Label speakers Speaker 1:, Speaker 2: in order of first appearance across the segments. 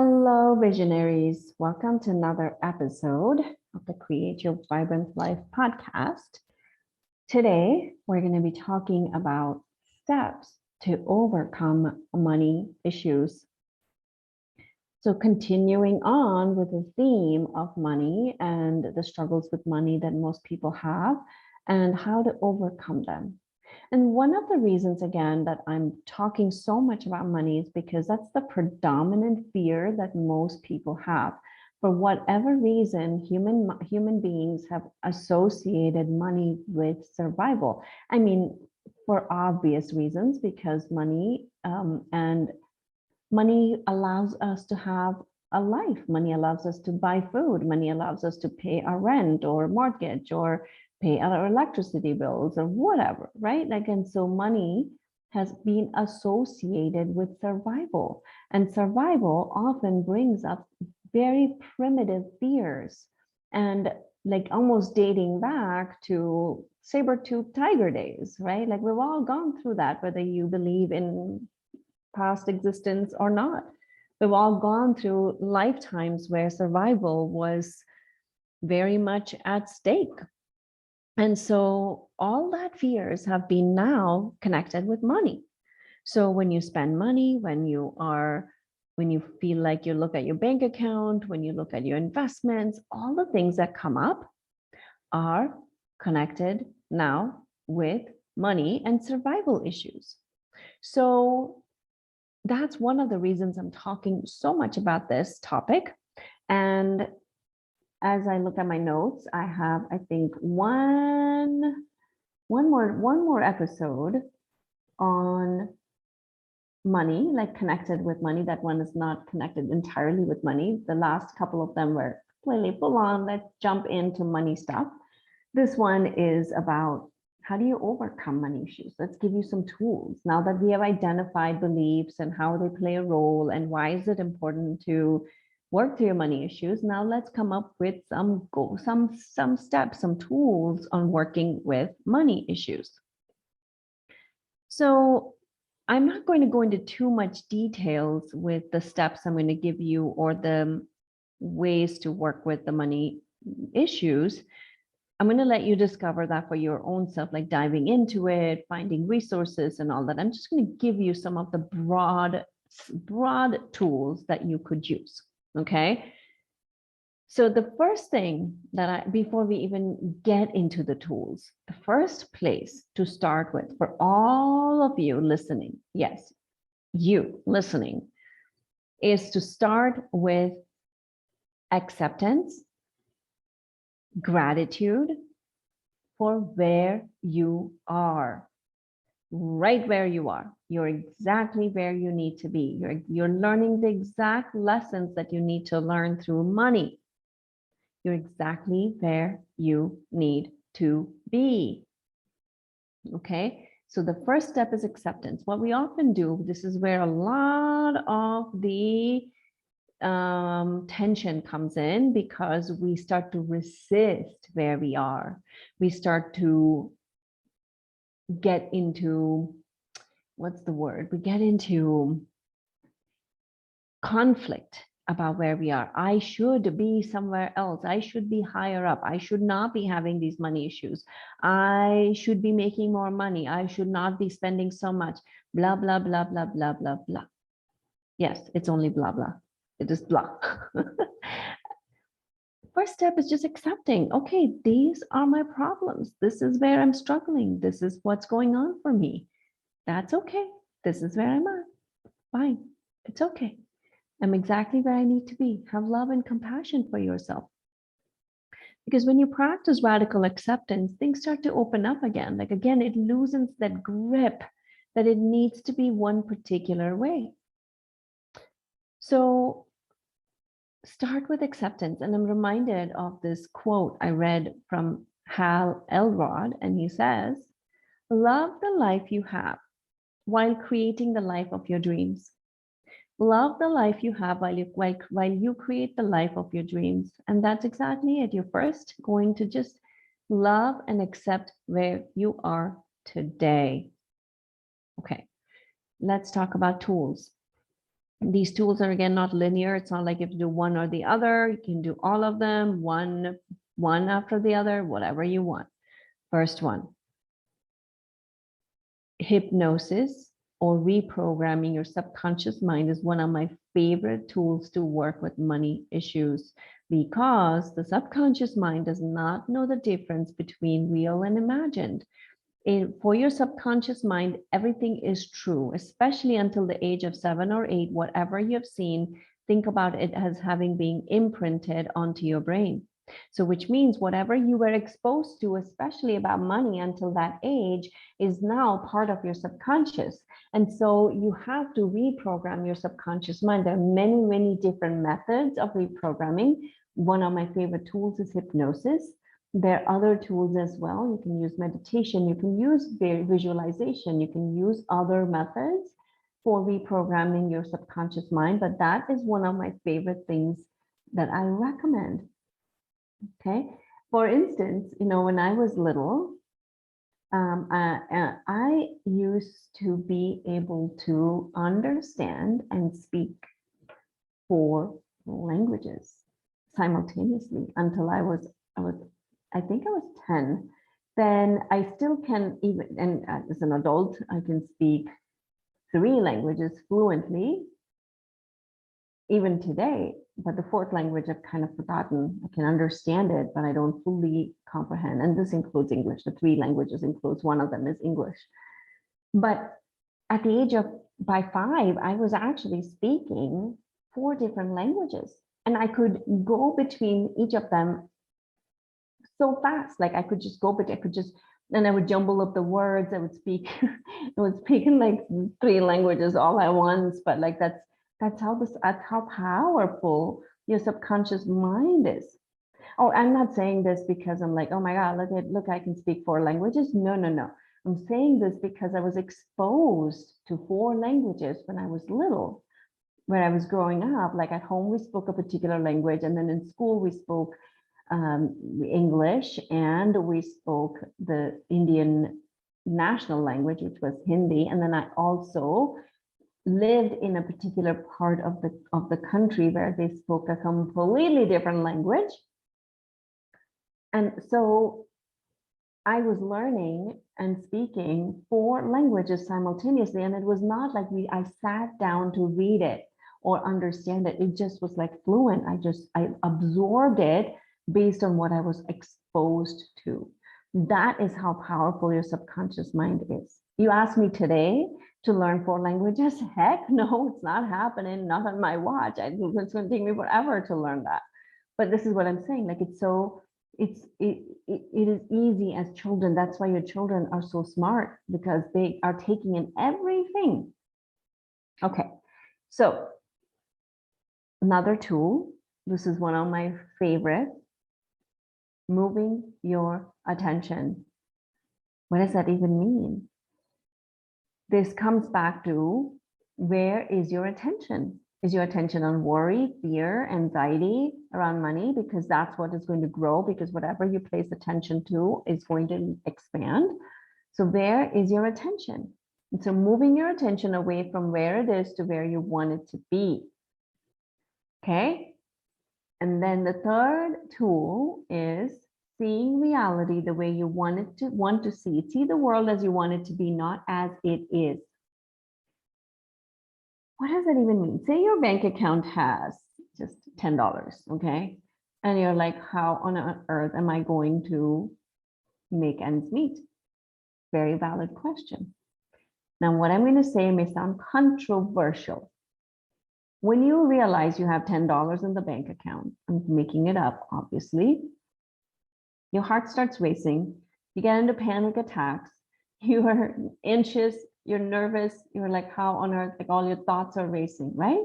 Speaker 1: Hello, visionaries. Welcome to another episode of the Create Your Vibrant Life podcast. Today, we're going to be talking about steps to overcome money issues. So, continuing on with the theme of money and the struggles with money that most people have and how to overcome them. And one of the reasons, again, that I'm talking so much about money is because that's the predominant fear that most people have. For whatever reason, human beings have associated money with survival. I mean, for obvious reasons, because money allows us to have a life. Money allows us to buy food. Money allows us to pay our rent or mortgage or pay our electricity bills or whatever, right? Like, and so money has been associated with survival, and survival often brings up very primitive fears, and like almost dating back to saber-tooth tiger days, right? Like we've all gone through that, whether you believe in past existence or not. We've all gone through lifetimes where survival was very much at stake. And so all that fears have been now connected with money. So when you spend money, when you feel like you look at your bank account, when you look at your investments, all the things that come up are connected now with money and survival issues. So that's one of the reasons I'm talking so much about this topic. And as I look at my notes, I have, I think, one more episode on money, like connected with money. That one is not connected entirely with money. The last couple of them were completely full on. Let's jump into money stuff. This one is about how do you overcome money issues? Let's give you some tools. Now that we have identified beliefs and how they play a role and why is it important to work through your money issues, now let's come up with some steps, some tools on working with money issues. So I'm not going to go into too much details with the steps I'm going to give you or the ways to work with the money issues. I'm going to let you discover that for your own self, like diving into it, finding resources and all that. I'm just going to give you some of the broad tools that you could use. Okay. So the first thing that before we even get into the tools, the first place to start with for all of you listening, yes, you listening, is to start with acceptance, gratitude for where you are, right where you are. You're exactly where you need to be. You're learning the exact lessons that you need to learn through money. You're exactly where you need to be. Okay, so the first step is acceptance. What we often do, this is where a lot of the tension comes in, because we start to resist where we are. We start to get into, what's the word? We get into conflict about where we are. I should be somewhere else. I should be higher up. I should not be having these money issues. I should be making more money. I should not be spending so much. Blah, blah, blah, blah, blah, blah, blah. Yes, it's only blah, blah. It is blah. First step is just accepting, okay, these are my problems. This is where I'm struggling. This is what's going on for me. That's okay. This is where I'm at. Fine. It's okay. I'm exactly where I need to be. Have love and compassion for yourself. Because when you practice radical acceptance, things start to open up again. Like again, it loosens that grip that it needs to be one particular way. So start with acceptance. And I'm reminded of this quote I read from Hal Elrod, and he says, love the life you have while creating the life of your dreams. Love the life you have while you create the life of your dreams. And that's exactly it. You're first going to just love and accept where you are today. Okay, let's talk about tools. These tools are, again, not linear. It's not like you have to do one or the other. You can do all of them, one after the other, whatever you want. First one, hypnosis or reprogramming your subconscious mind is one of my favorite tools to work with money issues, because the subconscious mind does not know the difference between real and imagined. For your subconscious mind, everything is true, especially until the age of 7 or 8. Whatever you have seen, think about it as having been imprinted onto your brain. So which means whatever you were exposed to, especially about money until that age, is now part of your subconscious. And so you have to reprogram your subconscious mind. There are many, many different methods of reprogramming. One of my favorite tools is hypnosis. There are other tools as well. You can use meditation, you can use visualization, you can use other methods for reprogramming your subconscious mind, but that is one of my favorite things that I recommend. Okay. For instance, when I was little, I used to be able to understand and speak 4 languages simultaneously until I think I was 10. Then I still can, even, and as an adult, I can speak 3 languages fluently, even today, but the 4th language I've kind of forgotten. I can understand it, but I don't fully comprehend. And this includes English. The 3 languages includes, one of them is English. But at the age of, by 5, I was actually speaking 4 different languages. And I could go between each of them so fast. Like I could just go, but I could just, and I would jumble up the words. I would speak, I would speak in like 3 languages all at once. But like that's how powerful your subconscious mind is. Oh, I'm not saying this because I'm like, oh my God, look, I can speak 4 languages. No. I'm saying this because I was exposed to 4 languages when I was little. When I was growing up, like at home, we spoke a particular language, and then in school, we spoke English, and we spoke the Indian national language, which was Hindi. And then I also lived in a particular part of the country where they spoke a completely different language. And so I was learning and speaking 4 languages simultaneously. And it was not like I sat down to read it or understand it. It just was like fluent. I absorbed it based on what I was exposed to. That is how powerful your subconscious mind is. You ask me today to learn 4 languages? Heck no, it's not happening, not on my watch. It's going to take me forever to learn that. But this is what I'm saying. Like it is easy as children. That's why your children are so smart, because they are taking in everything. Okay, so another tool, this is one of my favorite, moving your attention. What does that even mean? This comes back to, where is your attention? Is your attention on worry, fear, anxiety around money? Because that's what is going to grow, because whatever you place attention to is going to expand. So where is your attention? And so moving your attention away from where it is to where you want it to be. Okay. And then the third tool is seeing reality the way you want to see it. See the world as you want it to be, not as it is. What does that even mean? Say your bank account has just $10, okay? And you're like, how on earth am I going to make ends meet? Very valid question. Now, what I'm going to say may sound controversial. When you realize you have $10 in the bank account, I'm making it up, obviously, your heart starts racing, you get into panic attacks, you are anxious, you're nervous, you're like, how on earth, like all your thoughts are racing, right?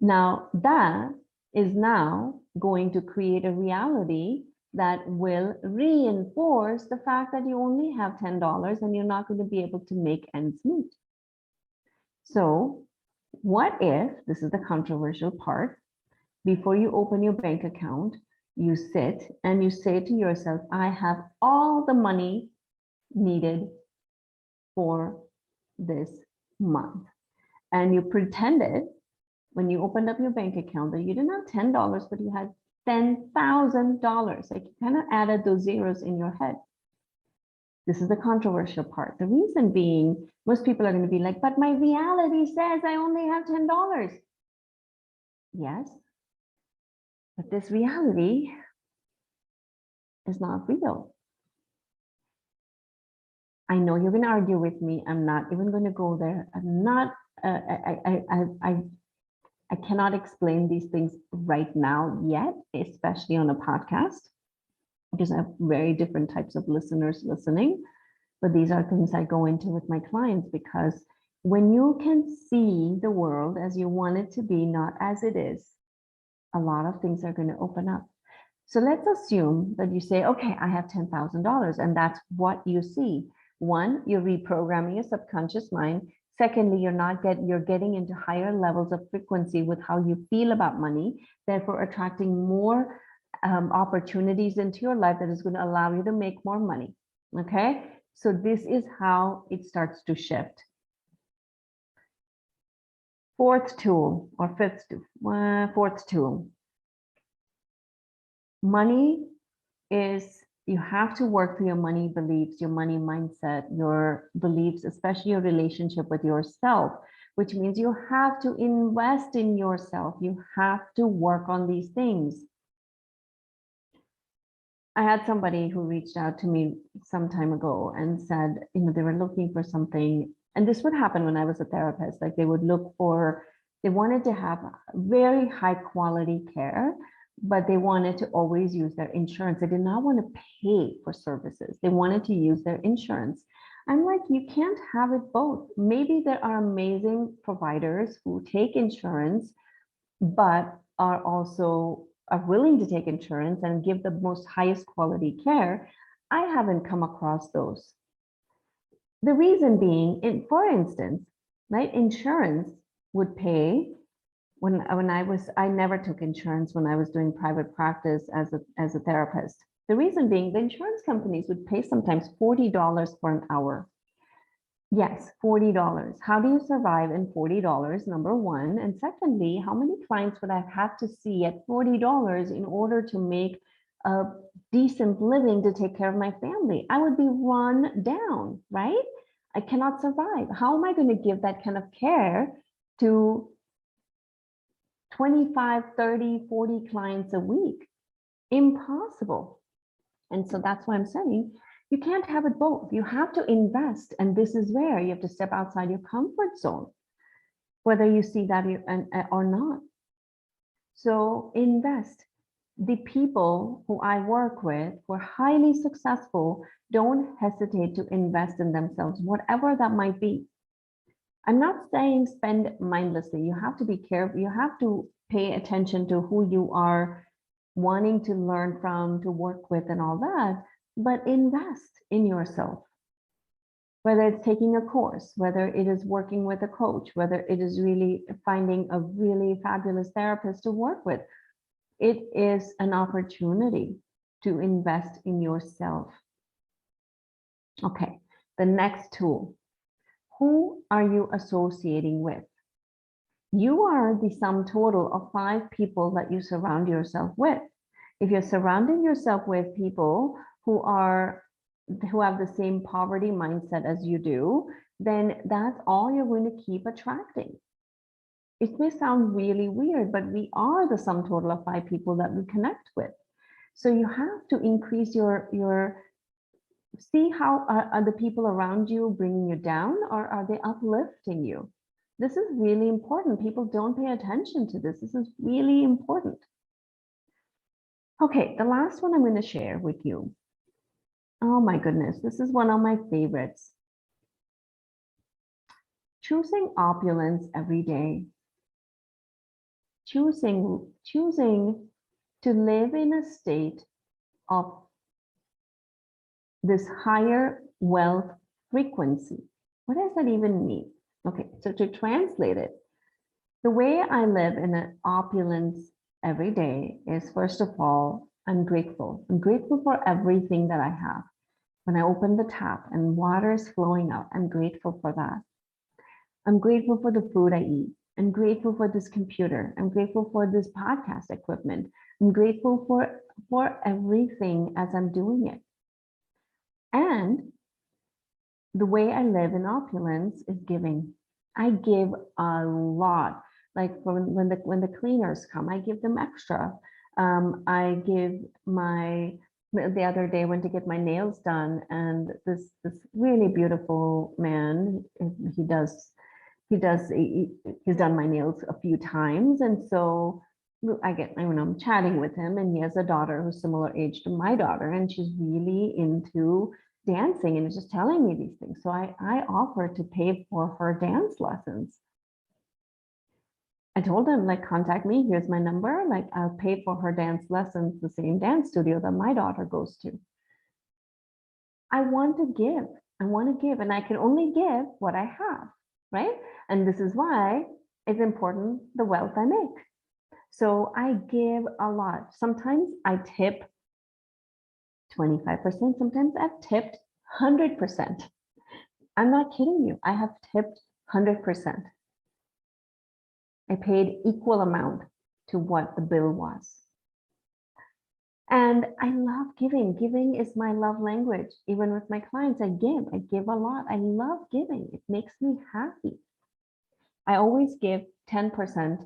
Speaker 1: Now, that is now going to create a reality that will reinforce the fact that you only have $10 and you're not going to be able to make ends meet. So what if, this is the controversial part, before you open your bank account, you sit and you say to yourself, I have all the money needed for this month. and you pretended when you opened up your bank account that you didn't have $10, but you had $10,000. Like you kind of added those zeros in your head. This is the controversial part. The reason being, most people are going to be like, but my reality says I only have $10. Yes, but this reality is not real. I know you're going to argue with me. I'm not even going to go there. I'm not, I cannot explain these things right now yet, especially on a podcast, because I have very different types of listeners listening. But these are things I go into with my clients, because when you can see the world as you want it to be, not as it is, a lot of things are going to open up. So let's assume that you say, okay, I have $10,000, and that's what you see. One, you're reprogramming your subconscious mind. Secondly, you're getting into higher levels of frequency with how you feel about money, therefore attracting more opportunities into your life that is going to allow you to make more money. Okay, so this is how it starts to shift. Fourth tool. Money is, you have to work through your money beliefs, your money mindset, your beliefs, especially your relationship with yourself, which means you have to invest in yourself. You have to work on these things. I had somebody who reached out to me some time ago and said, they were looking for something. And this would happen when I was a therapist. Like they wanted to have very high quality care, but they wanted to always use their insurance. They did not want to pay for services. They wanted to use their insurance. I'm like, you can't have it both. Maybe there are amazing providers who take insurance, but are willing to take insurance and give the most highest quality care. I haven't come across those. The reason being, for instance, right, insurance would pay I never took insurance when I was doing private practice as a therapist. The reason being, the insurance companies would pay sometimes $40 for an hour. Yes, $40. How do you survive in $40, number one? And secondly, how many clients would I have to see at $40 in order to make a decent living to take care of my family? I would be run down, right? I cannot survive. How am I going to give that kind of care to 25, 30, 40 clients a week? Impossible. And so that's why I'm saying you can't have it both. You have to invest. And this is where you have to step outside your comfort zone, whether you see that or not. So invest. The people who I work with who are highly successful don't hesitate to invest in themselves, whatever that might be. I'm not saying spend mindlessly. You have to be careful. You have to pay attention to who you are wanting to learn from, to work with and all that, but invest in yourself. Whether it's taking a course, whether it is working with a coach, whether it is really finding a really fabulous therapist to work with, it is an opportunity to invest in yourself. Okay, the next tool. Who are you associating with? You are the sum total of 5 people that you surround yourself with. If you're surrounding yourself with people who have the same poverty mindset as you do, then that's all you're going to keep attracting. It may sound really weird, but we are the sum total of 5 people that we connect with. So you have to increase see how are the people around you bringing you down, or are they uplifting you? This is really important. People don't pay attention to this. This is really important. Okay, the last one I'm going to share with you. Oh my goodness, this is one of my favorites. Choosing opulence every day. Choosing to live in a state of this higher wealth frequency. What does that even mean? Okay, so to translate it, the way I live in an opulence every day is, first of all, I'm grateful. I'm grateful for everything that I have. When I open the tap and water is flowing out, I'm grateful for that. I'm grateful for the food I eat. I'm grateful for this computer. I'm grateful for this podcast equipment. I'm grateful for everything as I'm doing it. And the way I live in opulence is giving. I give a lot. Like when the cleaners come, I give them extra. I give the other day I went to get my nails done, and this really beautiful man, he's done my nails a few times, and so I'm chatting with him, and he has a daughter who's similar age to my daughter, and she's really into dancing and is just telling me these things. So I offered to pay for her dance lessons. I told him, like, contact me, here's my number, like, I'll pay for her dance lessons, the same dance studio that my daughter goes to. I want to give. And I can only give what I have, right? And this is why it's important the wealth I make. So I give a lot. Sometimes I tip 25%, sometimes I've tipped 100%. I'm not kidding you. I have tipped 100%. I paid equal amount to what the bill was. And I love giving. Giving is my love language. Even with my clients, I give a lot. I love giving. It makes me happy. I always give 10%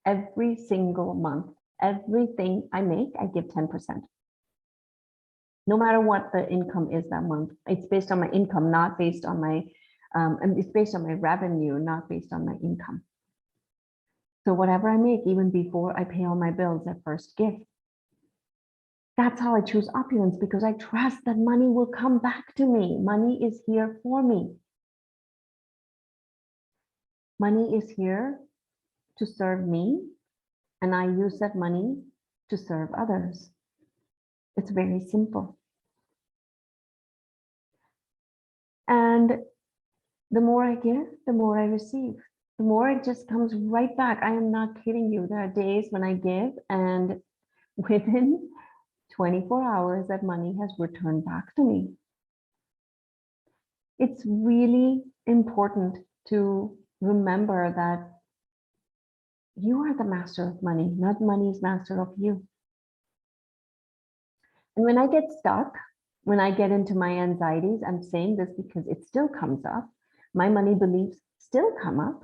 Speaker 1: every single month. Everything I make, I give 10%. No matter what the income is that month. It's based on my income, not based on my, and it's based on my revenue, not based on my income. So whatever I make, even before I pay all my bills, I first give. That's how I choose opulence, because I trust that money will come back to me. Money is here for me. Money is here to serve me, and I use that money to serve others. It's very simple. And the more I give, the more I receive. The more it just comes right back. I am not kidding you. There are days when I give, and within 24 hours, that money has returned back to me. It's really important to remember that you are the master of money, not money's master of you. And when I get stuck, when I get into my anxieties, I'm saying this because it still comes up. My money beliefs still come up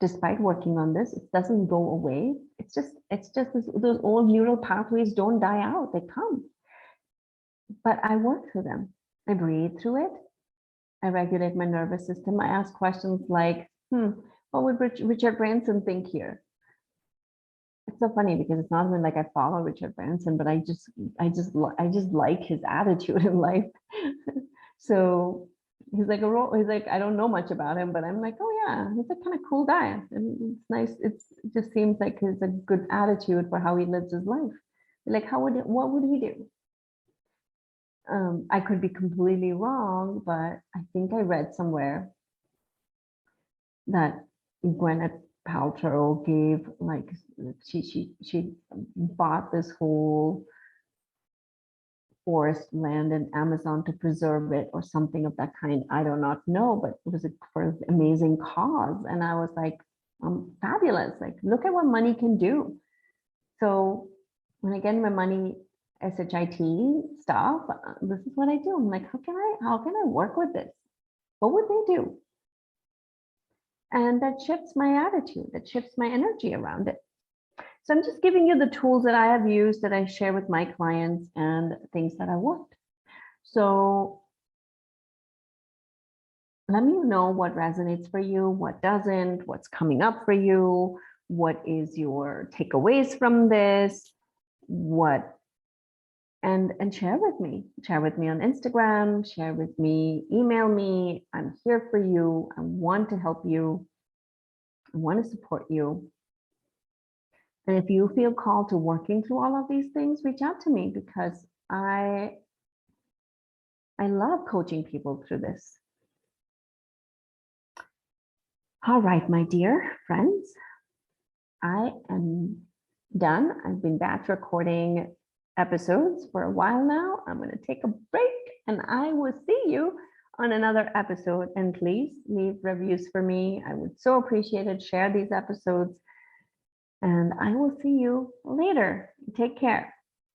Speaker 1: despite working on this. It doesn't go away. It's just those old neural pathways don't die out. They come. But I work through them. I breathe through it. I regulate my nervous system. I ask questions like, what would Richard Branson think here? It's so funny because it's not even like I follow Richard Branson, but I just like his attitude in life. So he's like I don't know much about him, but I'm like, oh yeah, he's a kind of cool guy. And it's nice. It just seems like he's a good attitude for how he lives his life. Like, what would he do? I could be completely wrong, but I think I read somewhere that Gwyneth Paltrow gave, like, she bought this whole forest land in Amazon to preserve it or something of that kind. I do not know, but it was for an amazing cause. And I was like, fabulous. Like, look at what money can do. So when I get my money SHIT stuff, this is what I do. I'm like, how can I work with this? What would they do? And that shifts my attitude, that shifts my energy around it. So I'm just giving you the tools that I have used, that I share with my clients, and things that I worked. So let me know what resonates for you, what doesn't, what's coming up for you, what is your takeaways from this, and share with me. Share with me on Instagram, share with me, email me. I'm here for you. I want to help you. I want to support you. And if you feel called to working through all of these things, reach out to me, because I love coaching people through this. All right, my dear friends, I am done. I've been batch recording episodes for a while now. I'm going to take a break, and I will see you on another episode. And please leave reviews for me. I would so appreciate it. Share these episodes. And I will see you later. Take care.